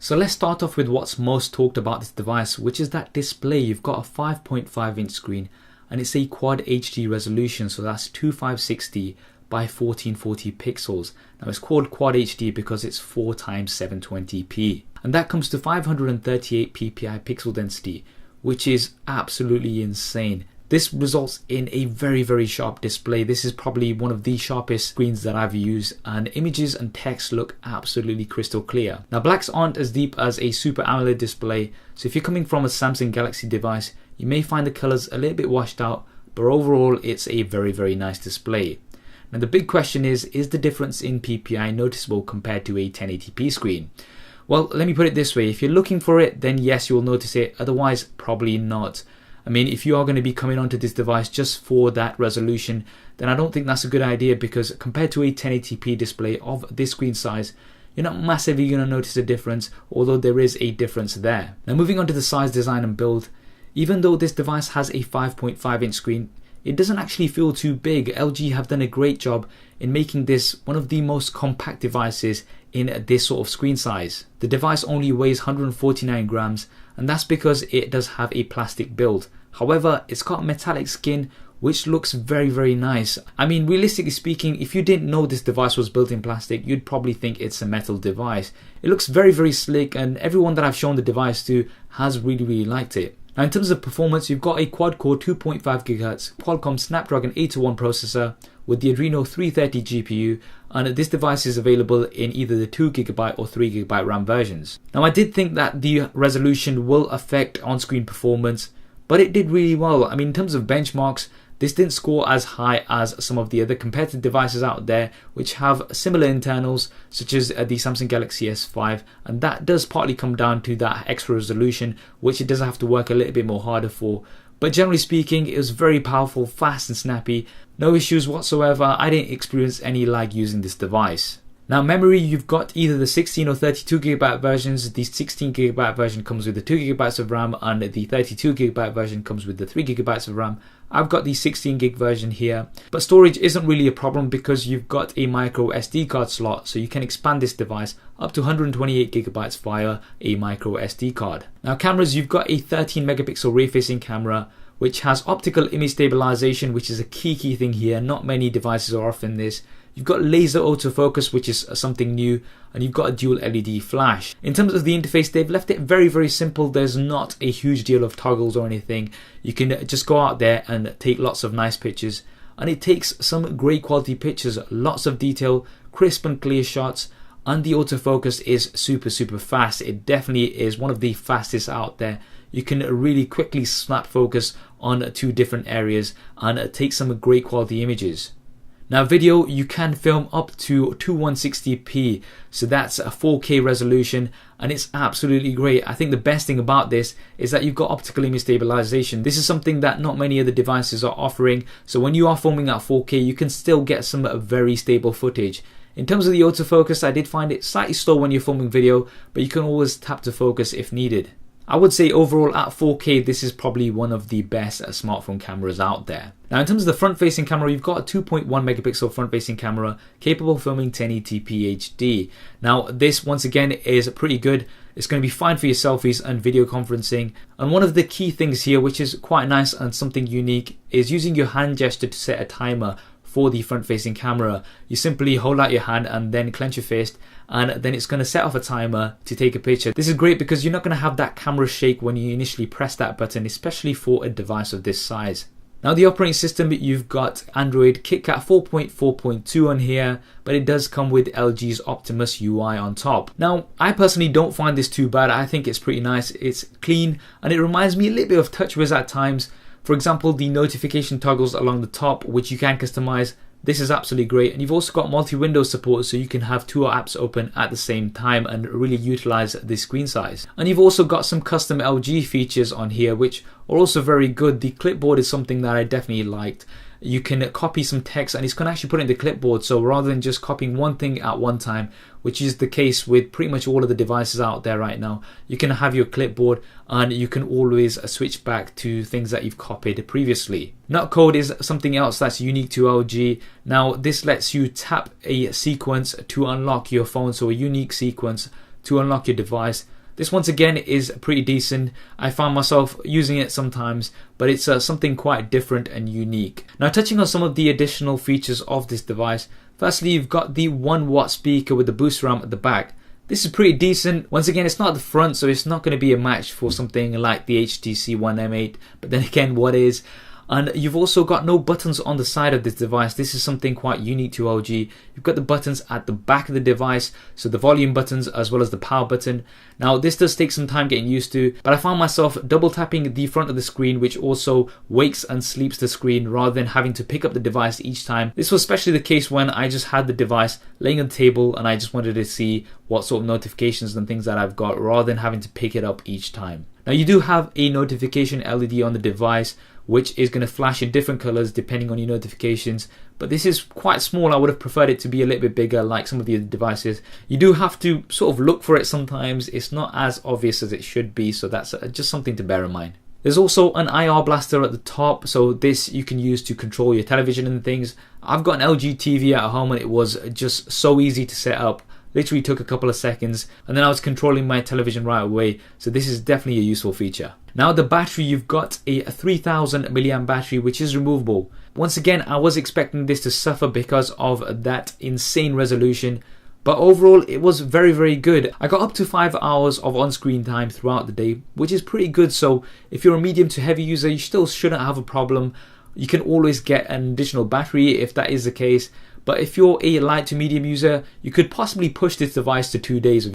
So let's start off with what's most talked about this device, which is that display. You've got a 5.5 inch screen and it's a quad HD resolution, so that's 2560 by 1440 pixels. Now it's called quad HD because it's 4 times 720p, and that comes to 538 ppi pixel density, which is absolutely insane. This results in a very sharp display. This is probably one of the sharpest screens that I've used, and images and text look absolutely crystal clear. Now blacks aren't as deep as a Super AMOLED display, so if you're coming from a Samsung Galaxy device, you may find the colors a little bit washed out, but overall it's a very nice display. Now the big question is the difference in PPI noticeable compared to a 1080p screen? Well, let me put it this way, if you're looking for it, then yes, you'll notice it, otherwise probably not. I mean, if you are going to be coming onto this device just for that resolution, then I don't think that's a good idea, because compared to a 1080p display of this screen size, you're not massively going to notice a difference, although there is a difference there. Now moving on to the size, design and build, even though this device has a 5.5 inch screen, it doesn't actually feel too big. LG have done a great job in making this one of the most compact devices in this sort of screen size. The device only weighs 149 grams, and that's because it does have a plastic build. However, it's got metallic skin which looks very nice. I mean, realistically speaking, if you didn't know this device was built in plastic, you'd probably think it's a metal device. It looks very slick, and everyone that I've shown the device to has really liked it. Now in terms of performance, you've got a quad-core 2.5 GHz Qualcomm Snapdragon 801 processor with the Adreno 330 GPU, and this device is available in either the 2GB or 3GB RAM versions. Now I did think that the resolution will affect on-screen performance, but it did really well. I mean, in terms of benchmarks, this didn't score as high as some of the other competitive devices out there which have similar internals, such as the Samsung Galaxy S5, and that does partly come down to that extra resolution, which it does have to work a little bit more harder for. But generally speaking, it was very powerful, fast and snappy. No issues whatsoever. I didn't experience any lag using this device. Now memory, you've got either the 16 or 32GB versions. The 16GB version comes with the 2GB of RAM, and the 32GB version comes with the 3GB of RAM. I've got the 16GB version here, but storage isn't really a problem because you've got a micro SD card slot, so you can expand this device up to 128GB via a micro SD card. Now cameras, you've got a 13 megapixel rear facing camera which has optical image stabilization, which is a key thing here. Not many devices are offering this. You've got laser autofocus, which is something new, and you've got a dual LED flash. In terms of the interface, they've left it very simple. There's not a huge deal of toggles or anything. You can just go out there and take lots of nice pictures, and it takes some great quality pictures, lots of detail, crisp and clear shots, and the autofocus is super fast. It definitely is one of the fastest out there. You can really quickly snap focus on 2 different areas and take some great quality images. Now video, you can film up to 2160p, so that's a 4K resolution, and it's absolutely great. I think the best thing about this is that you've got optical image stabilization. This is something that not many other devices are offering, so when you are filming at 4K, you can still get some very stable footage. In terms of the autofocus, I did find it slightly slow when you're filming video, but you can always tap to focus if needed. I would say overall at 4K, this is probably one of the best smartphone cameras out there. Now in terms of the front-facing camera, you've got a 2.1 megapixel front-facing camera capable of filming 1080p HD. Now this once again is pretty good. It's going to be fine for your selfies and video conferencing. And one of the key things here, which is quite nice and something unique, is using your hand gesture to set a timer for the front-facing camera. You simply hold out your hand and then clench your fist, and then it's going to set off a timer to take a picture. This is great because you're not going to have that camera shake when you initially press that button, especially for a device of this size. Now the operating system, you've got Android KitKat 4.4.2 on here, but it does come with LG's Optimus UI on top. Now I personally don't find this too bad. I think it's pretty nice. It's clean, and it reminds me a little bit of TouchWiz at times. For example, the notification toggles along the top, which you can customize. This is absolutely great, and you've also got multi-window support, so you can have 2 apps open at the same time and really utilize the screen size. And you've also got some custom LG features on here which are also very good. The clipboard is something that I definitely liked. You can copy some text and it's going to actually put it in the clipboard, so rather than just copying one thing at one time, which is the case with pretty much all of the devices out there right now, you can have your clipboard and you can always switch back to things that you've copied previously. Nutcode is something else that's unique to LG. Now this lets you tap a sequence to unlock your phone, so a unique sequence to unlock your device. This once again is pretty decent. I find myself using it sometimes, but it's something quite different and unique. Now, touching on some of the additional features of this device, firstly, you've got the 1-watt speaker with the booster amp at the back. This is pretty decent. Once again, it's not the front, so it's not going to be a match for something like the HTC One M8, but then again, what is? And you've also got no buttons on the side of this device. This is something quite unique to LG. You've got the buttons at the back of the device, so the volume buttons as well as the power button. Now, this does take some time getting used to, but I found myself double tapping the front of the screen, which also wakes and sleeps the screen rather than having to pick up the device each time. This was especially the case when I just had the device laying on the table and I just wanted to see what sort of notifications and things that I've got rather than having to pick it up each time. Now, you do have a notification LED on the device, which is going to flash in different colors depending on your notifications, but this is quite small. I would have preferred it to be a little bit bigger like some of the other devices. You do have to sort of look for it sometimes. It's not as obvious as it should be, so that's just something to bear in mind. There's also an IR blaster at the top, so this you can use to control your television and things. I've got an LG TV at home and it was just so easy to set up. Literally took a couple of seconds and then I was controlling my television right away, so this is definitely a useful feature. Now, the battery, you've got a 3000 milliamp battery which is removable. Once again, I was expecting this to suffer because of that insane resolution, but overall it was very good. I got up to 5 hours of on-screen time throughout the day, which is pretty good, so if you're a medium to heavy user you still shouldn't have a problem. You can always get an additional battery if that is the case. But if you're a light to medium user, you could possibly push this device to 2 days.